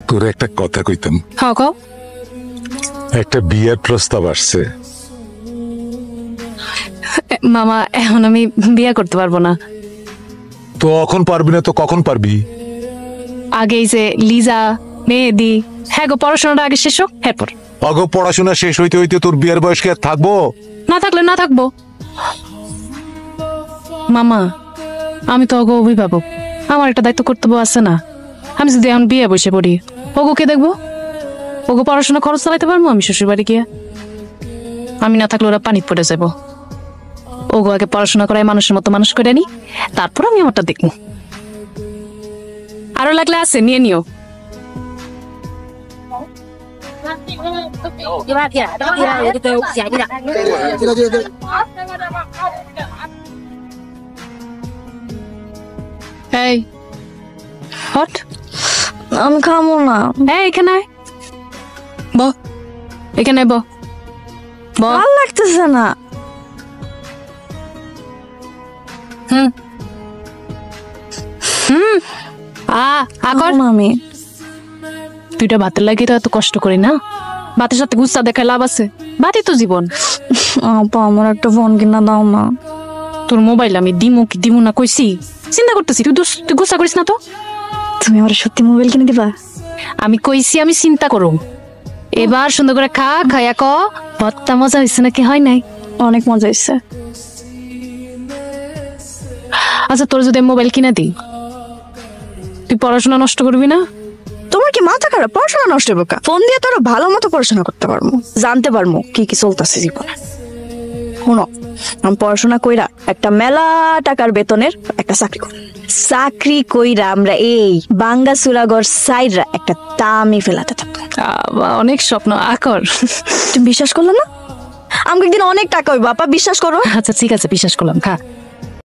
তোর একটা কথা কইতাম। হ্যাঁ কও। একটা বিয়ের প্রস্তাব আসছে। মামা এখন আমি বিয়ে করতে পারবো না। তো এখন পারবি না তো কখন পারবি? আগেই যে লিজা মেহেদি হ্যাঁ গো পড়াশোনাটা আগে শেষ হোক এরপর। অগো পড়াশোনা শেষ হইতে হইতে তোর বিয়ের বয়স কি আর থাকবো? না থাকলে না থাকবো। মামা আমি তো অগো অভিভাবক, আমার একটা দায়িত্ব কর্তব্য আছে না? আমি যদি এখন বিয়ে বসে পড়ি ওগো কে দেখবো? ওগো পড়াশোনা খরচ চালাইতে পারবো আমি শ্বশুর বাড়ি গিয়ে? আমি না থাকলে ওরা পানিতে পড়ে যাবো। ওগো আগে পড়াশোনা করায় মানুষের মতো মানুষ করে নি, তারপর আমি আমারটা দেখবো। আরো লাগলে আছে নিয়ে নিও। এই হট আমি খাবো না। এই এখানে ব এখানে ব ভালো লাগতেছে না। হুম হুম আকর আমি দুইটা ভাতের লাগে তো এত কষ্ট করি না? ভাতের সাথে গুচ্ছা দেখায় লাভ আছে? ভাতই তো জীবন। আপা আমার একটা ফোন কিনা দাও না। তোর মোবাইল আমি দিমু কি দিমু না কইছি? চিন্তা করতেছি, তুই গুচ্ছা করিস না তো। তুমি আমার সত্যি মোবাইল কিনে দিবা? আমি কইছি আমি চিন্তা করুম। এবার সুন্দর করে খা, খাইয়া ক ভর্তা মজা হয়েছে নাকি হয় নাই? অনেক মজা হয়েছে। আচ্ছা তোর যদি মোবাইল কিনা দিই তুই পড়াশোনা নষ্ট করবি না? তোমার কি মাথা খারাপ? পড়াশোনা নষ্ট হবে? ফোন দিয়ে তো ভালো মতো পড়াশোনা করতে পারবো, জানতে পারবো কি কি চলতেছে জীবনে। শোনো, আমি পড়াশোনা কইরা একটা মেলা টাকার বেতনের একটা চাকরি কইরা আমরা এই বাঙ্গাসুরাগড় সাইডরা একটা দামি ফেলাতে থাকবো। অনেক স্বপ্ন আকর। তুমি বিশ্বাস করলে না? আমাকে একদিন অনেক টাকা হইব, আপা বিশ্বাস করো। আচ্ছা ঠিক আছে বিশ্বাস করলাম, খা।